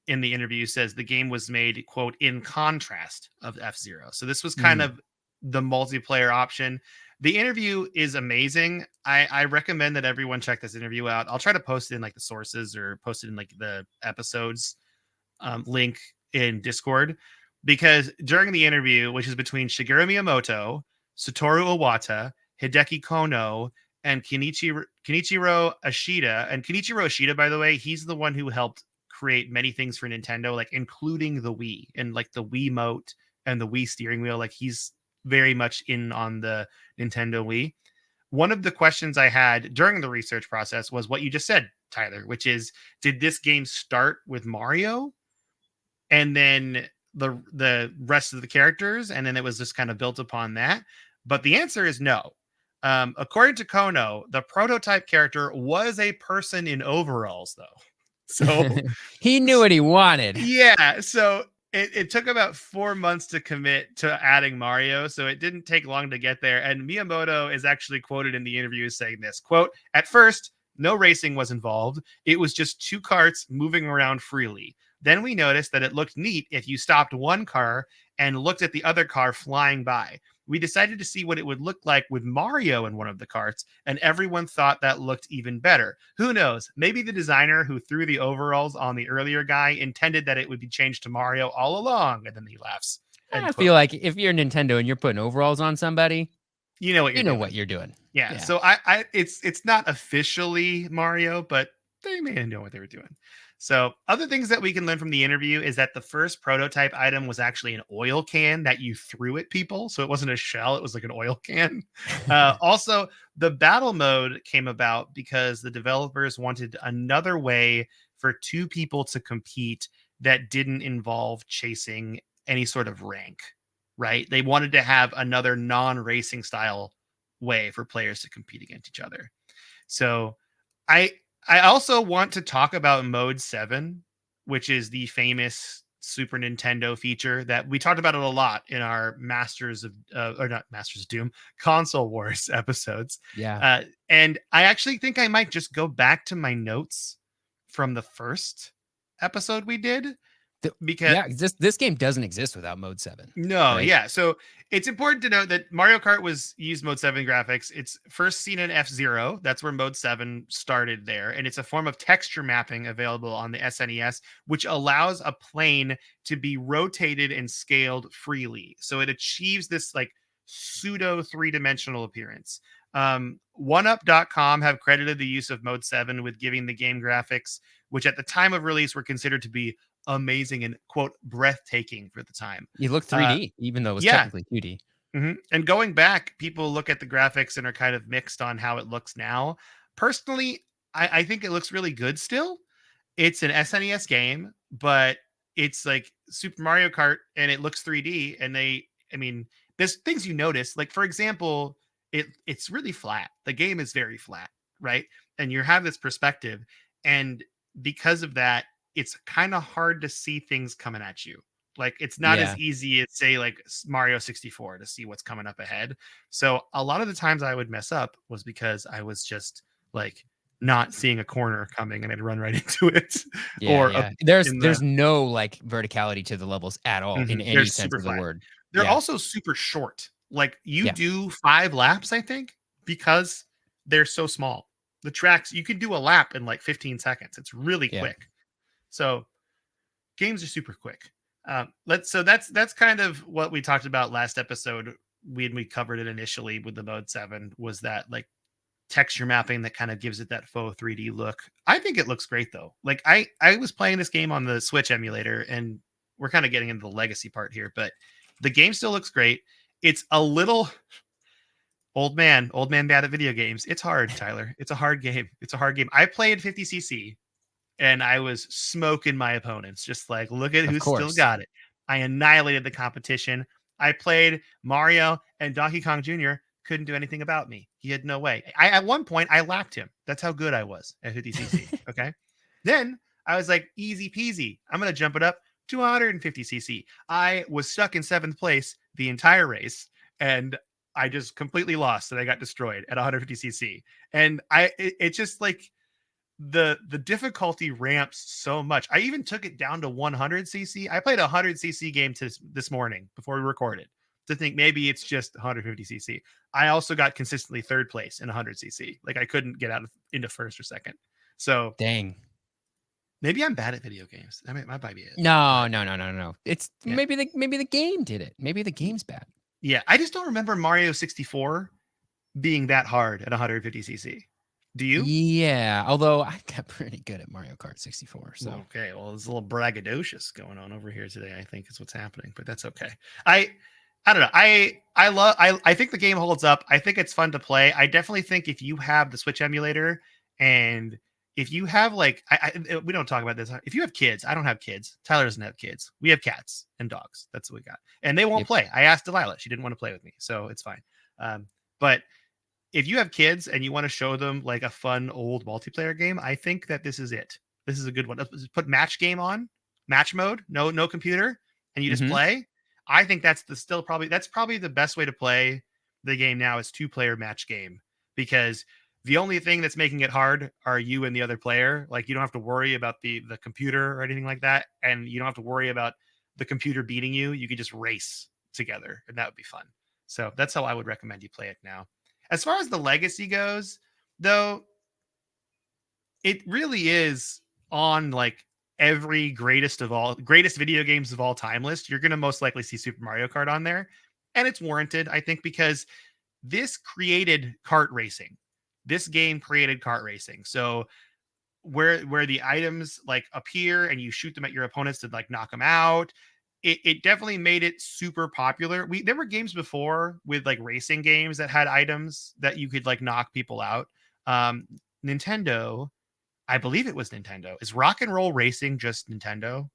interview, says the game was made, quote, in contrast of F-Zero. So this was kind Mm. of the multiplayer option. The interview is amazing. I recommend that everyone check this interview out. I'll try to post it in like the sources or post it in like the episodes link in Discord because during the interview, which is between Shigeru Miyamoto, Satoru Iwata, Hideki Kono, and Kenichiro Ashida. And Kenichiro Ashida, by the way, he's the one who helped create many things for Nintendo, like including the Wii and like the Wii Mote and the Wii steering wheel. Like he's very much in on the Nintendo Wii. One of the questions I had during the research process was what you just said, Tyler, which is, did this game start with Mario and then the rest of the characters, and then it was just kind of built upon that? But the answer is no. According to Kono, the prototype character was a person in overalls, though. So He knew what he wanted. yeah, so it took about 4 months to commit to adding Mario, so it didn't take long to get there. And Miyamoto is actually quoted in the interview as saying this quote, at first, no racing was involved. It was just two carts moving around freely. Then we noticed that it looked neat if you stopped one car and looked at the other car flying by. We decided to see what it would look like with Mario in one of the carts, and everyone thought that looked even better. Who knows? Maybe the designer who threw the overalls on the earlier guy intended that it would be changed to Mario all along, and then he laughs. End I feel quote. like if you're Nintendo and you're putting overalls on somebody, You know what you you're know what doing. you're doing. Yeah. Yeah. So it's not officially Mario, but they may have known what they were doing. So other things that we can learn from the interview is that the first prototype item was actually an oil can that you threw at people. So it wasn't a shell, it was like an oil can. Also, the battle mode came about because the developers wanted another way for two people to compete that didn't involve chasing any sort of rank, right? They wanted to have another non-racing style way for players to compete against each other. So I I also want to talk about mode 7, which is the famous Super Nintendo feature that we talked about it a lot in our Masters of or not Masters of Doom, Console Wars episodes. Yeah. And I actually think I might just go back to my notes from the first episode we did because Yeah, this game doesn't exist without Mode 7, no, right? yeah. So it's important to note that Mario Kart was used Mode 7 graphics. It's first seen in F-Zero. That's where Mode 7 started there. And it's a form of texture mapping available on the SNES, which allows a plane to be rotated and scaled freely. So it achieves this like pseudo three-dimensional appearance. OneUp.com have credited the use of Mode 7 with giving the game graphics, which at the time of release were considered to be amazing and quote breathtaking for the time. You look 3D, even though it was Yeah. technically 2D. And going back, people look at the graphics and are kind of mixed on how it looks now. Personally, I think it looks really good still. It's an SNES game, but it's like Super Mario Kart and it looks 3D. And I mean, there's things you notice. Like, for example, it's really flat. The game is very flat, right? And you have this perspective. And because of that, it's kind of hard to see things coming at you. Like it's not as Yeah. easy as say like Mario 64 to see what's coming up ahead. So a lot of the times I would mess up was because I was just like not seeing a corner coming and I'd run right into it Yeah, or up yeah. There's in the there's no, like, verticality to the levels at all in they're any sense super of the flat. word. They're Yeah, also super short. Like you yeah, do 5 laps I think because they're so small. The tracks you can do a lap in like 15 seconds. It's really yeah. quick. So games are super quick. That's kind of what we talked about last episode when we covered it initially with the Mode 7 was that like texture mapping that kind of gives it that faux 3D look. I think it looks great though. Like I was playing this game on the Switch emulator and we're kind of getting into the legacy part here, but the game still looks great. It's a little old man bad at video games. It's hard, Tyler. It's a hard game. It's a hard game. I played 50cc and I was smoking my opponents. Just like, look at Of who's still course. got it. I annihilated the competition. I played Mario and Donkey Kong Jr. Couldn't do anything about me. He had no way. I at one point I lapped him. That's how good I was at 50cc. Okay. Then I was like, easy peasy. I'm gonna jump it up to 150cc. I was stuck in 7th place the entire race, and I just completely lost and I got destroyed at 150cc. And it's just like the difficulty ramps so much. I even took it down to 100cc. I played a 100cc game this morning before we recorded to think maybe it's just 150cc. I also got consistently 3rd place in 100cc. Like I couldn't get into 1st or 2nd. So Dang. maybe I'm bad at video games. I mean, that might be it. No, But no, no, no, no. It's yeah, maybe the game did it. Maybe the game's bad. yeah. I just don't remember Mario 64 being that hard at 150cc. Do you? Yeah, although I got pretty good at Mario Kart 64, so Okay, well, there's a little braggadocious going on over here today. I think is what's happening, but that's okay. I I don't know. I think the game holds up. I think it's fun to play. I definitely think if you have the Switch emulator and if you have like we don't talk about this. If you have kids, I don't have kids. Tyler doesn't have kids. We have cats and dogs. That's what we got, and they won't yep. play. I asked Delilah; she didn't want to play with me, so it's fine. But if you have kids and you want to show them like a fun old multiplayer game, I think that this is it. This is a good one. Let's put match game on, match mode, no computer, and you just Mhm. play. I think that's probably the best way to play the game now is 2-player match game because the only thing that's making it hard are you and the other player. Like you don't have to worry about the computer or anything like that, and you don't have to worry about the computer beating you. You could just race together, and that would be fun. So that's how I would recommend you play it now. As far as the legacy goes, though, it really is on like every greatest video games of all time list. You're going to most likely see Super Mario Kart on there. And it's warranted, I think, because this created kart racing. This game created kart racing. So where the items like appear and you shoot them at your opponents to like knock them out, it definitely made it super popular. There were games before with like racing games that had items that you could like knock people out. um Nintendo, I believe it was Nintendo. Is Rock and Roll Racing just Nintendo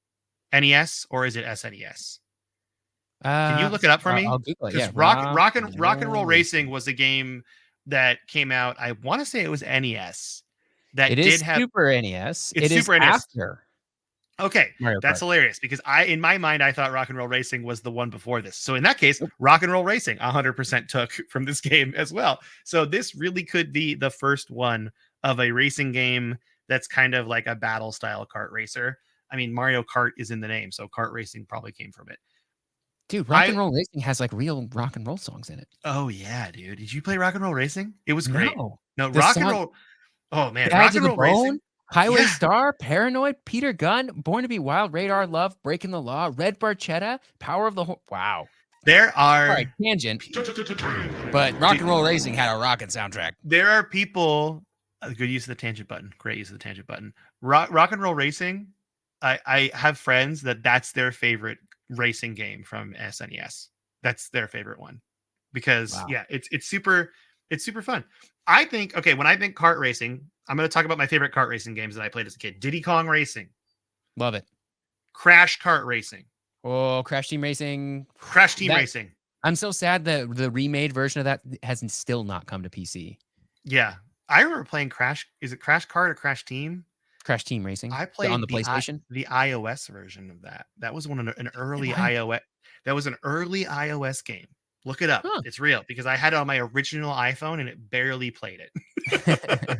NES or is it SNES? Can you look it up for I'll me? Google it. Because Yeah, Rock and Rock and Roll Roll Racing Racing. was a game that came out. I want to say it was NES that It did is have Super NES. it's It is Super NES. after. Okay, Mario that's Kart. hilarious because in my mind, I thought Rock and Roll Racing was the one before this. So in that case, Rock and Roll Racing 100% took from this game as well. So this really could be the first one of a racing game that's kind of like a battle style kart racer. I mean, Mario Kart is in the name, so kart racing probably came from it. Dude, Rock I and Roll Racing has like real rock and roll songs in it. Oh yeah, dude. Did you play Rock and Roll Racing? It was great. No. No, The Rock and song Roll. Oh man, Bad Rock to and the Roll Racing. Bone, Highway Yeah, Star, Paranoid, Peter Gunn, Born to Be Wild, Radar Love, Breaking the Law, Red Barchetta, Power of the Wow. there All right, are tangent, but Rock and Roll Racing had a rockin' soundtrack. there are people. Good use of the tangent button. Great use of the tangent button. Rock and Roll Racing. I have friends that's their favorite racing game from SNES. That's their favorite one because Wow. yeah, it's super fun. I think okay when I think kart racing, I'm going to talk about my favorite kart racing games that I played as a kid. Diddy Kong Racing, Love it. Crash Kart Racing, Oh, Crash Team Racing. Crash Team That Racing. I'm so sad that the remade version of that has still not come to PC. Yeah, I remember playing Crash. Is it Crash Kart or Crash Team? Crash Team Racing I on the played PlayStation. the iOS version of that. That was an early What? iOS. That was an early iOS game. Look it up. Huh. It's real because I had it on my original iPhone and it barely played it.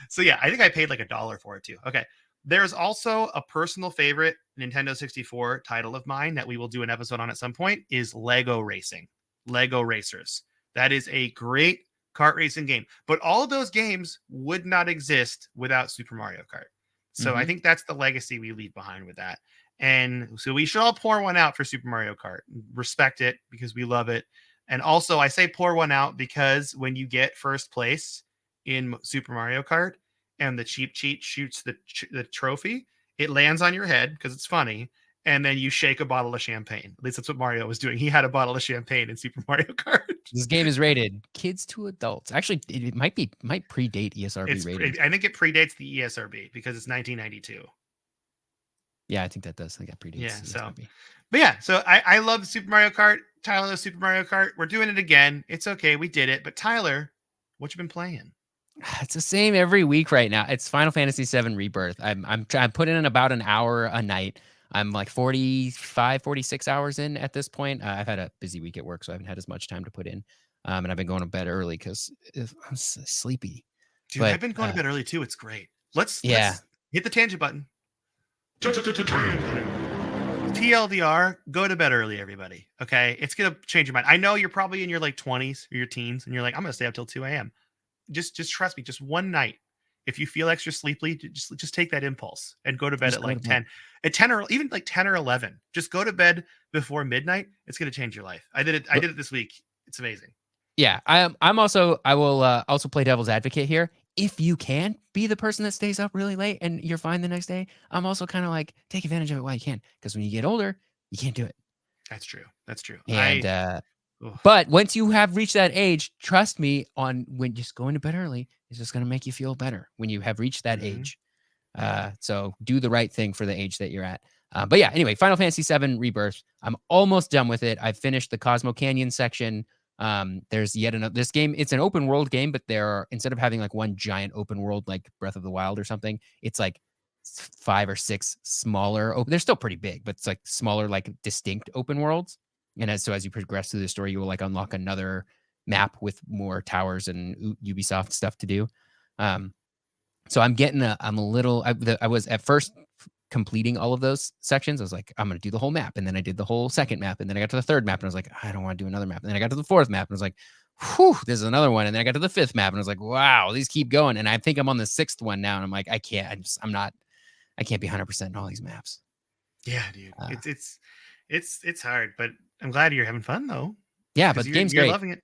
So yeah, I think I paid like $1 for it too. Okay. There's also a personal favorite Nintendo 64 title of mine that we will do an episode on at some point is Lego Racing. Lego Racers. That is a great kart racing game. But all of those games would not exist without Super Mario Kart. So I Mhm. think that's the legacy we leave behind with that. And so we should all pour one out for Super Mario Kart. Respect it because we love it. And also, I say pour one out because when you get first place in Super Mario Kart and the cheap cheat shoots the trophy, it lands on your head because it's funny. And then you shake a bottle of champagne. At least that's what Mario was doing. He had a bottle of champagne in Super Mario Kart. This game is rated kids to adults. Actually, it might predate ESRB ratings. I think it predates the ESRB because it's 1992. Yeah, I think that does. I think that Yeah. predates So, ESRB. but yeah. So I love Super Mario Kart. Tyler loves Super Mario Kart. We're doing it again. It's okay. We did it. But Tyler, what you been playing? It's the same every week right now. It's Final Fantasy VII Rebirth. I'm putting in about an hour a night. I'm like 45, 46 hours in at this point. I've had a busy week at work, so I haven't had as much time to put in. And I've been going to bed early because I'm sleepy. Dude, I've But been going to bed early too. It's great. yeah, Let's hit the tangent button. TLDR, go to bed early, everybody. Okay. It's gonna change your mind. I know you're probably in your like 20s or your teens, and you're like, I'm gonna stay up till 2 a.m. Just trust me, just one night. If you feel extra sleepy, just take that impulse and go to bed just at go to like bed. 10 or even like 10 or 11. Just go to bed before midnight. It's gonna change your life. I did it this week. It's amazing. Yeah, I will also play devil's advocate here. If you can be the person that stays up really late and you're fine the next day, I'm also kind of like take advantage of it while you can because when you get older, you can't do it. That's true. That's true. And Ugh. but once you have reached that age, trust me, on when just going to bed early is just going to make you feel better when you have reached that Mhm. age. So do the right thing for the age that you're at. But yeah, anyway, Final Fantasy VII Rebirth. I'm almost done with it. I've finished the Cosmo Canyon section. There's yet another. This game, it's an open world game, but there are instead of having like one giant open world like Breath of the Wild or something, it's like 5 or 6 smaller. They're still pretty big, but it's like smaller, like distinct open worlds. And as you progress through the story, you will like unlock another map with more towers and Ubisoft stuff to do. Um, so I'm a little, I was at first completing all of those sections. I was like, I'm going to do the whole map. And then I did the whole second map. And then I got to the third map and I was like, I don't want to do another map. And then I got to the fourth map and I was like, whew, this is another one. And then I got to the fifth map and I was like, wow, these keep going. And I think I'm on the sixth one now. And I'm like, I can't be 100% in all these maps. Yeah, dude. Uh, It's hard, but I'm glad you're having fun though, yeah, but because the game's you're great. loving it.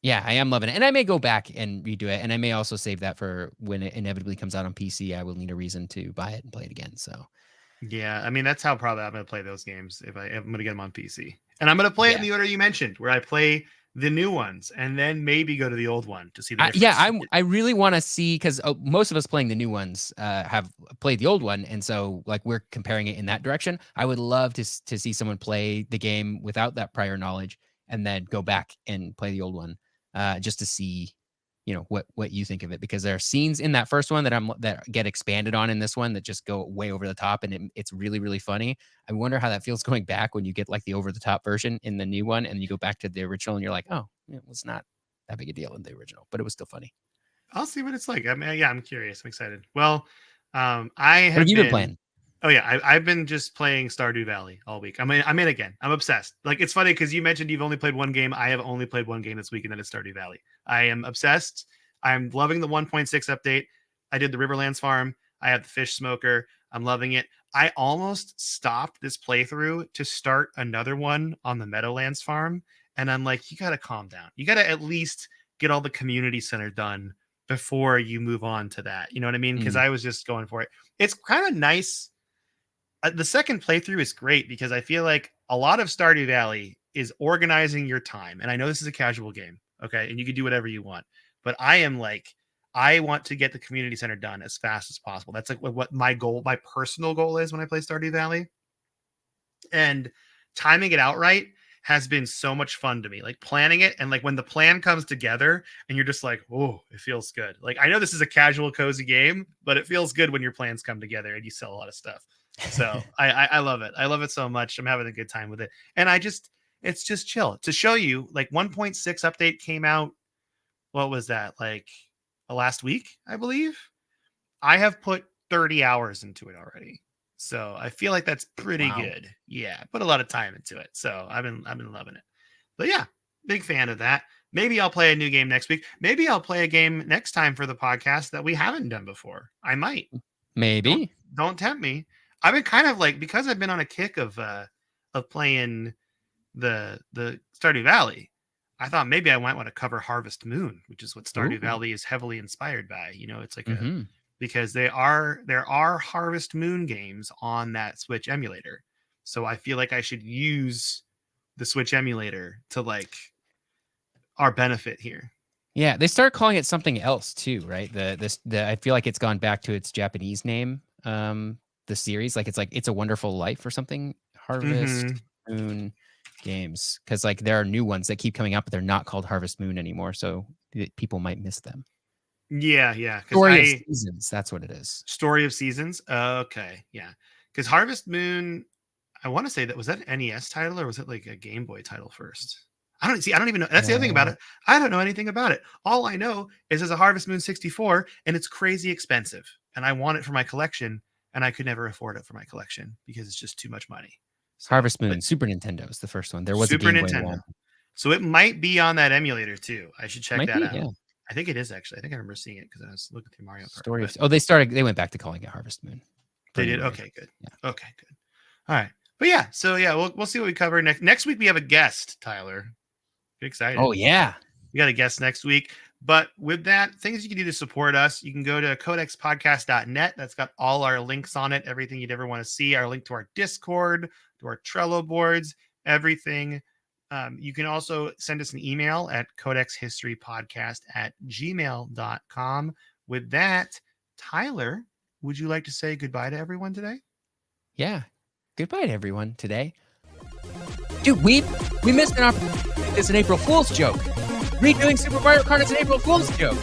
Yeah, I am loving it. And I may go back and redo it. And I may also save that for when it inevitably comes out on PC. I will need a reason to buy it and play it again. So, Yeah, I mean that's how probably I'm gonna play those games if I'm gonna get them on PC, and I'm gonna play it in yeah. the order you mentioned, where I play the new ones and then maybe go to the old one to see the Yeah, difference. I really want to see because most of us playing the new ones have played the old one, and so like we're comparing it in that direction. I would love to see someone play the game without that prior knowledge, and then go back and play the old one, just to see what you think of it, because there are scenes in that first one that get expanded on in this one that just go way over the top, and it's really, really funny. I wonder how that feels going back when you get like the over the top version in the new one, and you go back to the original, and you're like, oh, it was not that big a deal in the original, but it was still funny. I'll see what it's like. I mean, yeah, I'm curious. I'm excited. Well, I What have have you been been. playing? Oh yeah, I've been just playing Stardew Valley all week. I'm in again. I'm obsessed. Like it's funny because you mentioned you've only played one game. I have only played one game this week, and that is Stardew Valley. I am obsessed. I'm loving the 1.6 update. I did the Riverlands farm. I have the fish smoker. I'm loving it. I almost stopped this playthrough to start another one on the Meadowlands farm, and I'm like, you gotta calm down. You gotta at least get all the community center done before you move on to that. You know what I mean? Because Mm, I was just going for it. It's kind of nice. The second playthrough is great because I feel like a lot of Stardew Valley is organizing your time. And I know this is a casual game, okay? And you can do whatever you want. But I am like, I want to get the community center done as fast as possible. That's like what my goal, my personal goal is when I play Stardew Valley. And timing it out right has been so much fun to me. Like planning it, and like when the plan comes together and you're just like, oh, it feels good. Like I know this is a casual, cozy game, but it feels good when your plans come together and you sell a lot of stuff. So I love it. I love it so much. I'm having a good time with it. And it's just chill. To show you, like 1.6 update came out. What was that? Like last week, I believe. I have put 30 hours into it already. So I feel like that's pretty wow. good. Yeah, put a lot of time into it. So I've been loving it. But yeah, big fan of that. Maybe I'll play a new game next week. Maybe I'll play a game next time for the podcast that we haven't done before. I might. Don't Maybe. don't tempt me. I've been kind of like, because I've been on a kick of playing the Stardew Valley. I thought maybe I might want to cover Harvest Moon, which is what Stardew Ooh. Valley is heavily inspired by. It's like a, Mm-hmm. because there are Harvest Moon games on that Switch emulator. So I feel like I should use the Switch emulator to like our benefit here. Yeah, they started calling it something else too, right? The I feel like it's gone back to its Japanese name. The series, like It's a Wonderful Life or something. Harvest Mm-hmm. Moon games, because like there are new ones that keep coming up, but they're not called Harvest Moon anymore, so people might miss them. Yeah, yeah. Because Story of I Seasons, that's what it is. Story of Seasons. Okay, yeah. Because Harvest Moon, I want to say that was that an NES title or was it like a Game Boy title first? I don't see. I don't even know. That's the other thing about Uh, it. I don't know anything about it. All I know is there's a Harvest Moon 64, and it's crazy expensive, and I want it for my collection, and I could never afford it for my collection because it's just too much money. So, Harvest but Moon, Super Nintendo is the first one. There was a Super Game Boy one. Nintendo. So it might be on that emulator too. I should check Might that be, out. yeah. I think it is actually. I think I remember seeing it because I was looking through Mario Kart. Story But of they went back to calling it Harvest Moon for they new did. version. Okay, good. Yeah. Okay, good. All right. But yeah, so yeah, we'll see what we cover next week. We have a guest, Tyler. Get excited. Oh yeah. We got a guest next week. But with that, things you can do to support us, you can go to codexpodcast.net. That's got all our links on it, everything you'd ever want to see, our link to our Discord, to our Trello boards, everything. You can also send us an email at codexhistorypodcast@gmail.com. With that, Tyler, would you like to say goodbye to everyone today? Yeah. Goodbye to everyone today. Dude, we missed an opportunity. It's an April Fool's joke. Redoing Super Mario Kart is an April Fool's joke.